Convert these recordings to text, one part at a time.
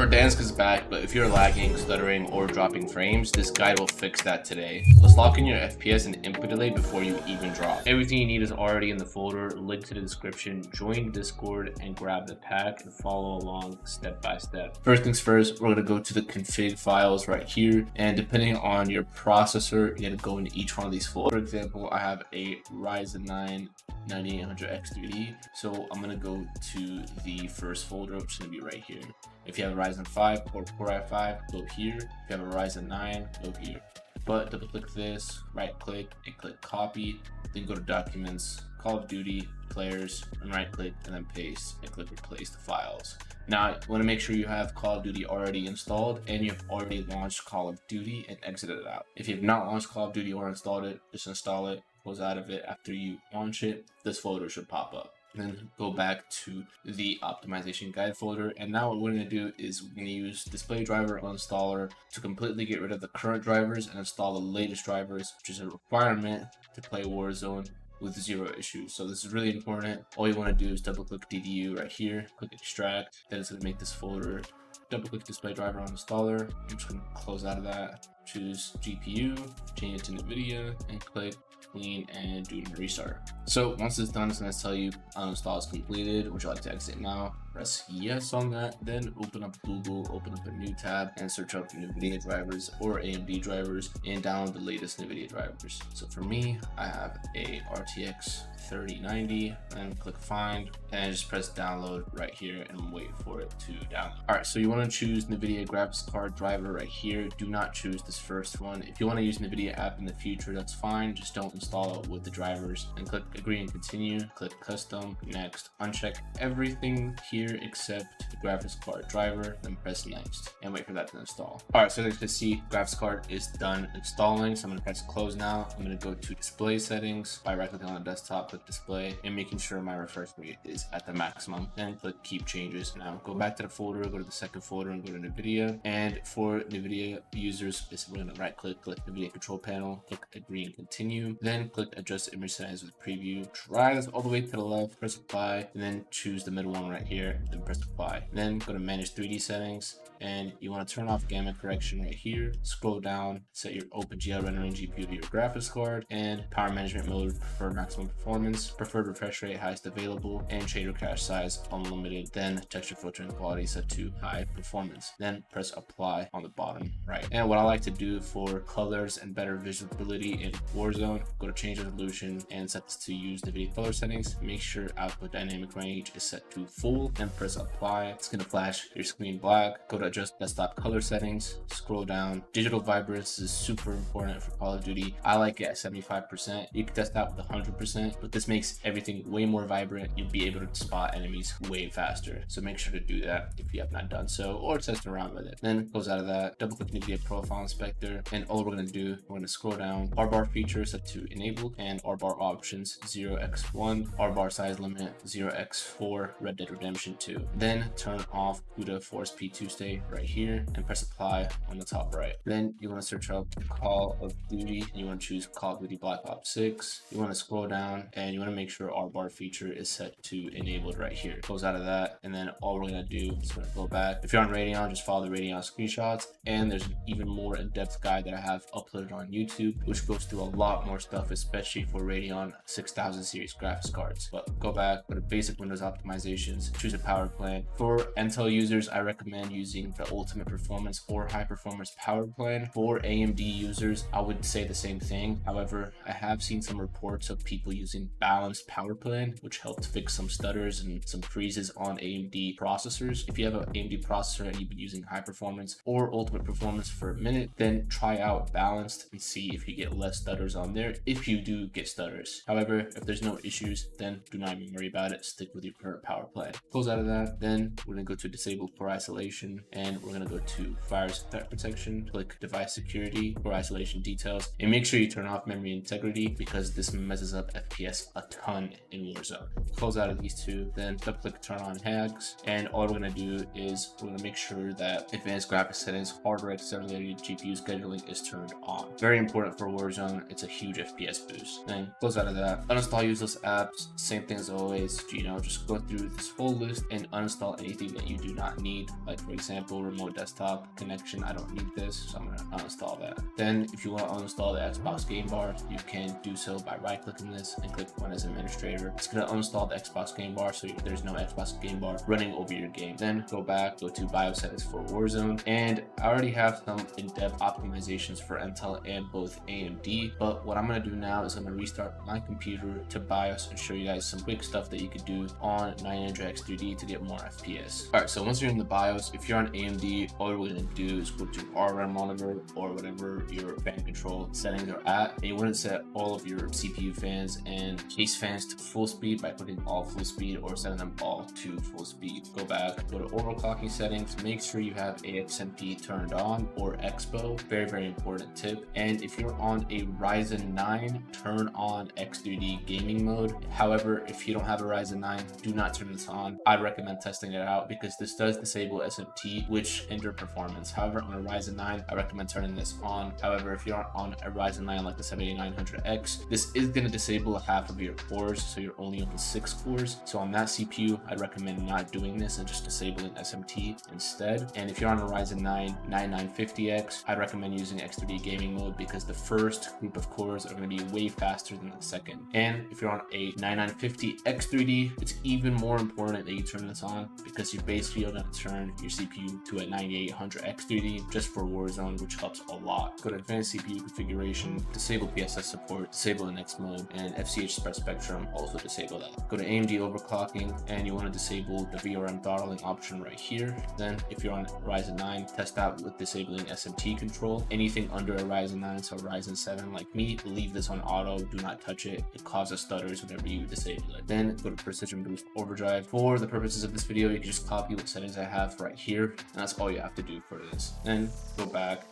Verdansk is back, but if you're lagging, stuttering, or dropping frames, this guide will fix that today. Let's lock in your FPS and input delay before you even drop. Everything you need is already in the folder, link to the description, join Discord, and grab the pack and follow along step by step. First things first, we're going to go to the config files right here, and depending on your processor, you're going to go into each one of these folders. For example, I have a Ryzen 9 9800X3D, so I'm going to go to the first folder, which is going to be right here. If you have a Ryzen 5 or Core i5, go here. If you have a Ryzen 9, go here. But double click this, right click, and click copy. Then go to Documents, Call of Duty, Players, and right click, and then paste, and click Replace the files. Now, you want to make sure you have Call of Duty already installed and you have already launched Call of Duty and exited it out. If you have not launched Call of Duty or installed it, just install it, close out of it. After you launch it, this folder should pop up. Then go back to the optimization guide folder, and now what we're going to do is we're going to use display driver uninstaller to completely get rid of the current drivers and install the latest drivers, which is a requirement to play Warzone with zero issues. So this is really important. All you want to do is double click DDU right here, click extract, then it's going to make this folder. Double click display driver uninstaller. I'm just going to close out of that, choose GPU, change it to NVIDIA, and click clean and do a restart. So once it's done, it's going to tell you uninstall is completed. Would you like to exit now? Press yes on that, then open up Google, open up a new tab, and search up NVIDIA drivers or AMD drivers and download the latest NVIDIA drivers. So for me, I have a RTX 3090, and click find, and just press download right here and wait for it to download. All right, so you want to choose NVIDIA graphics card driver right here. Do not choose this first one. If you want to use NVIDIA app in the future, that's fine. Just don't install it with the drivers, and click agree and continue, click custom, next, uncheck everything here except the graphics card driver, then press next and wait for that to install. All right, so as you can see, graphics card is done installing. So I'm going to press close now. I'm going to go to display settings by right clicking on the desktop, click display, and making sure my refresh rate is at the maximum. Then click keep changes. Now go back to the folder, go to the second folder, and go to NVIDIA. And for NVIDIA users, we're going to right click, click NVIDIA control panel, click agree and continue, then click adjust image size with preview. Drag this all the way to the left, press apply, and then choose the middle one right here, then press apply. Then go to manage 3D settings, and you want to turn off gamma correction right here. Scroll down, set your OpenGL rendering GPU to your graphics card, and power management mode for maximum performance, preferred refresh rate highest available, and shader cache size unlimited. Then texture filtering quality set to high performance. Then press apply on the bottom right. And what I like to do for colors and better visibility in Warzone, go to change resolution and set this to use the video color settings. Make sure output dynamic range is set to full, then press apply. It's going to flash your screen black. Go to adjust desktop color settings, scroll down. Digital vibrance is super important for Call of Duty. I like it at 75%. You can test out with 100%, but this makes everything way more vibrant. You'll be able to spot enemies way faster. So make sure to do that if you have not done so, or test around with it. Then close out of that, double click NVIDIA profile inspector, and all we're going to do, we're going to scroll down. R-bar feature set to enabled, and R-bar options 0x1, R-bar size limit 0x4, Red Dead Redemption 2. Then turn off CUDA Force P2 state right here and press apply on the top right. Then you want to search up Call of Duty, and you want to choose Call of Duty Black Ops 6. You want to scroll down and you want to make sure R-bar feature is set to enabled right here. Close out of that, and then all we're going to do is we're going to go back. If you're on Radeon, just follow the Radeon screenshots, and there's an even more in-depth guide that I have uploaded on YouTube, which goes through a lot more stuff, especially for Radeon 6000 series graphics cards. But go back, go to basic Windows optimizations, choose a power plan. For Intel users, I recommend using the ultimate performance or high performance power plan. For AMD users, I would say the same thing. However, I have seen some reports of people using balanced power plan, which helped fix some stutters and some freezes on AMD processors. If you have an AMD processor and you've been using high performance or ultimate performance for a minute, then try out balanced and see if you get less stutters on there, if you do get stutters. However, if there's no issues, then do not even worry about it. Stick with your current power plan. Close out of that, then we're going to go to disable core isolation, and we're going to go to virus threat protection, click device security, core isolation details, and make sure you turn off memory integrity because this messes up FPS a ton in Warzone. Close out of these two, then double click turn on hacks, and all we're going to do is we're going to make sure that advanced graphics settings, hardware accelerated GPU scheduling is turned on. Very important for Warzone. It's a huge FPS boost. Then close out of that, uninstall useless apps. Same thing as always, just go through this whole list list and uninstall anything that you do not need. Like for example, remote desktop connection, I don't need this, so I'm gonna uninstall that. Then if you want to uninstall the Xbox Game Bar, you can do so by right clicking this and click Run as Administrator. It's gonna uninstall the Xbox Game Bar, so there's no Xbox Game Bar running over your game. Then go to BIOS settings for Warzone, and I already have some in-depth optimizations for Intel and both AMD, but what I'm gonna do now is I'm gonna restart my computer to BIOS and show you guys some quick stuff that you could do on 900X3D to get more FPS. All right, so once you're in the BIOS, if you're on AMD, all you're gonna do is go to RAM monitor or whatever your fan control settings are at, and you want to set all of your CPU fans and case fans to full speed by clicking all full speed or setting them all to full speed. Go back, go to overclocking settings, make sure you have AXMP turned on or Expo, very important tip. And if you're on a Ryzen 9, turn on X3D gaming mode. However, if you don't have a Ryzen 9, do not turn this on. I recommend testing it out because this does disable SMT, which hinder performance. However, on a Ryzen 9, I recommend turning this on. However, if you're on a Ryzen 9 like the 7900X, this is going to disable half of your cores, so you're only on 6 cores. So on that CPU, I'd recommend not doing this and just disabling SMT instead. And if you're on a Ryzen 9 9950X, I'd recommend using X3D gaming mode because the first group of cores are going to be way faster than the second. And if you're on a 9950 X3D, it's even more important that you turn this on because you basically are going to turn your CPU to a 9800 X3D just for Warzone, which helps a lot. Go to advanced CPU configuration, disable PSS support, disable NX mode, and FCH spread spectrum, also disable that. Go to AMD overclocking, and you want to disable the VRM throttling option right here. Then if you're on Ryzen 9, test out with disabling SMT control. Anything under a Ryzen 9, so Ryzen 7 like me, leave this on auto, do not touch it. It causes stutters whenever you disable it. Then go to Precision Boost Overdrive. For the purposes of this video, you can just copy what settings I have right here, and that's all you have to do for this. Then go back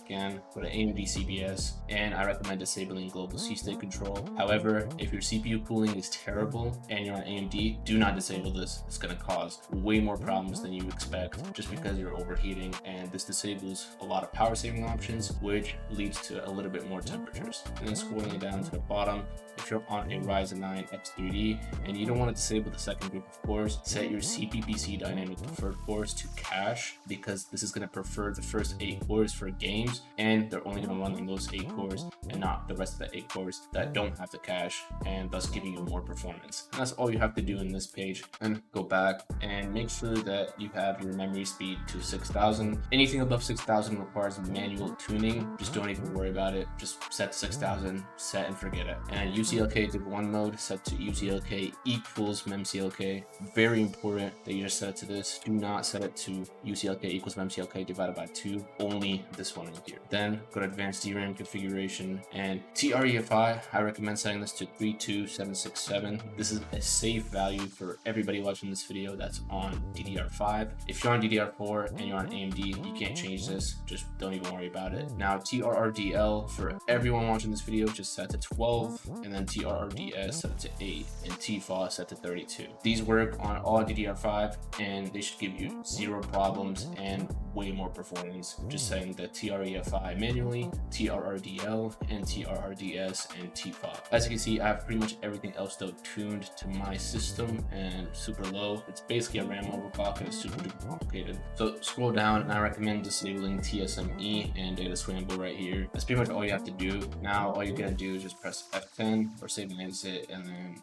again, go to AMD CBS, and I recommend disabling global C-state control. However, if your CPU cooling is terrible and you're on AMD, do not disable this. It's going to cause way more problems than you expect just because you're overheating, and this disables a lot of power saving options, which leads to a little bit more temperatures. And then scrolling down to the bottom, if you're on a Ryzen 9 X3D and you don't want to disable the second group of cores, set your CPPC dynamic preferred cores to cache, because this is going to prefer the first 8 cores for games, and they're only going to run on those 8 cores and not the rest of the 8 cores that don't have the cache, and thus giving you more performance. And that's all you have to do in this page. And go back and make sure that you have your memory speed to 6000. Anything above 6000 requires manual tuning. Just don't even worry about it. Just set 6000, set and forget it. And UCLK Div 1 mode, set to UCLK equals memclk. Very important that you just set it to this. Do not set it to UCLK equals memclk divided by 2. Only this one in here. Then go to advanced DRAM configuration, and TREFI, I recommend setting this to 32767. This is a safe value for everybody watching this video that's on DDR5. If you're on DDR4 and you're on AMD, you can't change this. Just don't even worry about it. Now TRRDL, for everyone watching this video, just set to 12, and then TRRDS set to 8, and TFAW set to 32. These work on all DDR5 and they should give you 0 problems and way more performance. Just setting the TREFI manually, TRRDL, and TRRDS, and TFAW. As you can see, I have pretty much everything else though tuned to my system and super low. It's basically a RAM overclock and it's super duper complicated. So scroll down, and I recommend disabling TSME and data scramble right here. That's pretty much all you have to do. Now all you're gonna do is just press F10 or save and exit, and then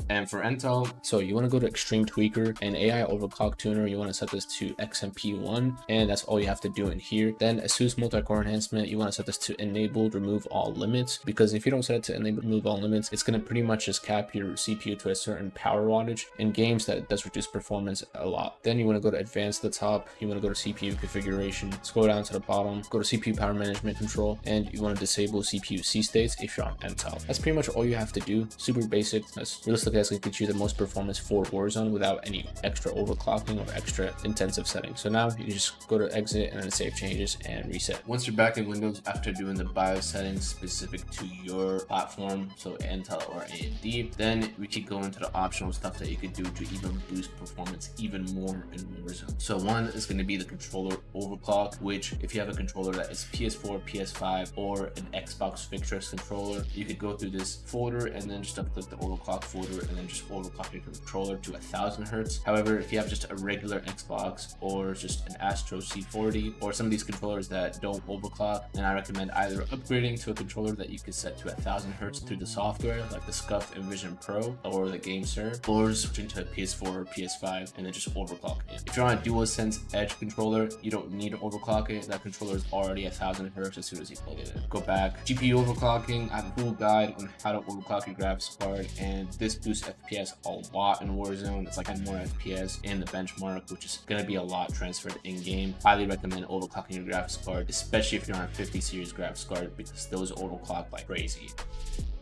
and for Intel, so you want to go to Extreme Tweaker and AI Overclock Tuner. You want to set this to XMP1, and that's all you have to do in here. Then ASUS Multi-Core Enhancement, you want to set this to Enabled Remove All Limits, because if you don't set it to Enable Remove All Limits, it's going to pretty much just cap your CPU to a certain power wattage. In games, that does reduce performance a lot. Then you want to go to Advanced at the top, you want to go to CPU Configuration, scroll down to the bottom, go to CPU Power Management Control, and you want to disable CPU C-States if you're on Intel. That's pretty much all you have to do. Super basic. That's realistically that's going to get you the most performance for Warzone without any extra overclocking or extra intensive settings. So now you just go to exit and then save changes and reset. reset. Once you're back in Windows after doing the BIOS settings specific to your platform, so Intel or AMD, then we could go into the optional stuff that you could do to even boost performance even more in Warzone. So one is going to be the controller overclock, which if you have a controller that is PS4, PS5, or an Xbox Victress controller, you could go through this folder and then just click the overclock folder and then just overclock your controller to 1000 hertz. However, if you have just a regular Xbox or just an Astro C40 or some of these controllers that don't overclock, then I recommend either upgrading to a controller that you could set to 1000 hertz through the software like the Scuff Envision Pro or the GameSir, or switching to a PS4 or PS5 and then just overclock it. If you're on a DualSense Edge controller, you don't need to overclock it. That controller is already 1000 hertz as soon as you plug it in. Go back. GPU overclocking, I have a full guide on how to overclock your graphics card, and this boosts FPS a lot in Warzone. It's like 10 more FPS in the benchmark, which is going to be a lot transferred in game. Highly recommend overclocking your graphics card, especially if you're on a 50 series graphics card, because those overclock like crazy.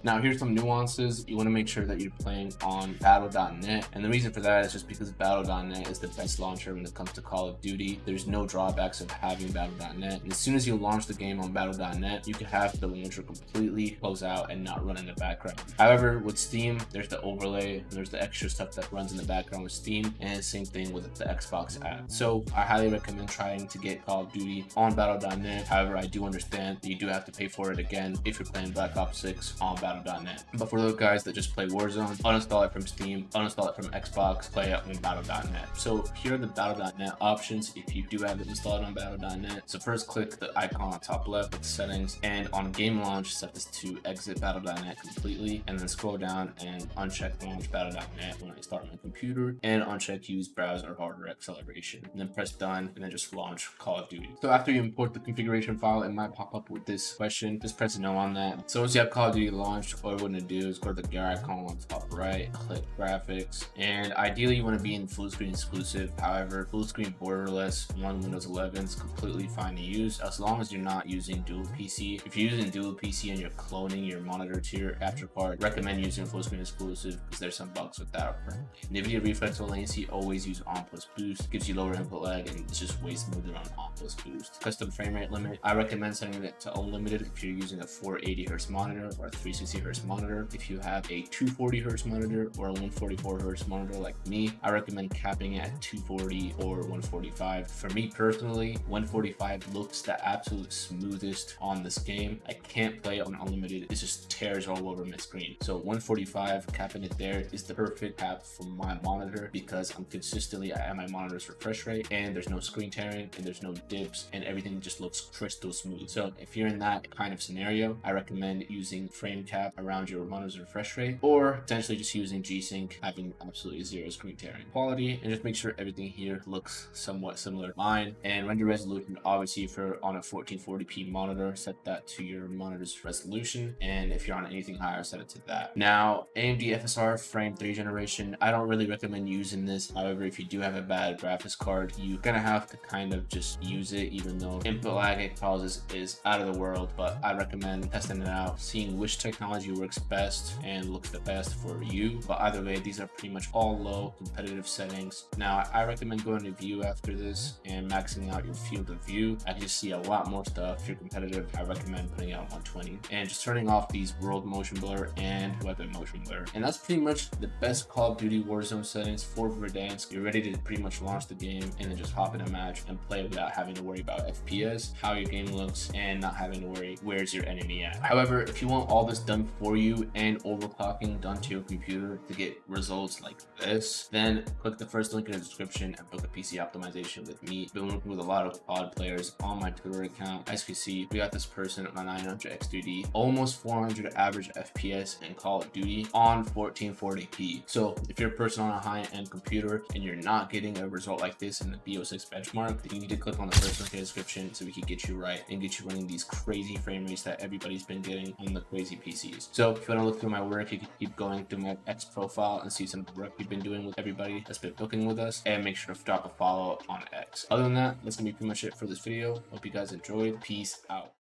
Now, here's some nuances. You want to make sure that you're playing on Battle.net, and the reason for that is just because Battle.net is the best launcher when it comes to Call of Duty. There's no drawbacks of having Battle.net, and as soon as you launch the game on Battle.net, you can have the launcher completely close out and not run in the background. However, with Steam, there's the overlay, there's the extra stuff that runs in the background with Steam, and same thing with the Xbox app. So I highly recommend trying to get Call of Duty on Battle.net. However, I do understand that you do have to pay for it again if you're playing Black Ops 6 on Battle.net. But for those guys that just play Warzone, uninstall it from Steam, uninstall it from Xbox, play it on Battle.net. So here are the Battle.net options if you do have it installed on Battle.net. So first click the icon on top left with settings, and on game launch set this to exit Battle.net completely, and then scroll down and uncheck launch Battle.net when I start my computer, and uncheck use browser hardware acceleration, and then press done, and then just launch Call of Duty. So after you import the configuration file, it might pop up with this question. Just press no on that. So once you have Call of Duty launched, all you want to do is go to the gear icon on the top right, click graphics, and ideally you want to be in full screen exclusive. However, full screen borderless on Windows 11 is completely fine to use as long as you're not using dual PC. If you're using dual PC and you're cloning your monitor to your capture card, recommend using full screen exclusive because there's some bugs with that apparently. NVIDIA reflex latency, always use on plus boost, gives you lower input lag and it's just way smoother on plus boost. Custom frame rate limit, I recommend setting it to unlimited if you're using a 480 Hz monitor or a 360 Hz monitor. If you have a 240 Hz monitor or a 144 Hz monitor like me, I recommend capping it at 240 or 145. For me personally, 145 looks the absolute smoothest on this game. I can't play it on unlimited, it just tears all over my screen. So 145, capping it there is the perfect cap for my monitor because I'm consistently at my monitor's refresh rate and there's no screen tearing and there's no dips and everything just looks crystal smooth. So if you're in that kind of scenario, I recommend using frame cap around your monitor's refresh rate, or potentially just using G-Sync, having absolutely zero screen tearing quality, and just make sure everything here looks somewhat similar to mine. And render resolution, obviously if you're on a 1440p monitor, set that to your monitor's resolution, and if you're on anything higher, set it to that. Now, AMD FSR Frame 3 generation, I don't really recommend using this. However, if you do have a bad graphics card, you're gonna have to kind of just use it, even though input lag it causes is out of the world. But I recommend testing it out, seeing which technology works best and looks the best for you. But either way, these are pretty much all low competitive settings. Now, I recommend going to view after this and maxing out your field of view. I can just see a lot more stuff. If you're competitive, I recommend putting out 120 and just turning off these world motion blur and weapon motion blur. And that's pretty much the best Call of Duty Warzone settings for Verdansk. You're ready to pretty much launch the game and then just hop in a match and play without having to worry about FPS, how your game looks, and not having to worry where's your enemy at. However, if you want all this done for you and overclocking done to your computer to get results like this, then click the first link in the description and book a PC optimization with me. I've been working with a lot of COD players on my Twitter account. As you can see, we got this person on 900 X3D, almost 400 average FPS in Call of Duty on 1440p. So if you're a person on a high-end computer and you're not getting a result like this in the BO6 benchmark, then you need to click on the first link in the description so we can get you right and get you running these crazy frame rates that everybody's been getting on the crazy PCs. So if you want to look through my work, you can keep going through my X profile and see some of the work we've been doing with everybody that's been booking with us, and make sure to drop a follow on X. Other than that, that's gonna be pretty much it for this video. Hope you guys enjoyed. Peace out.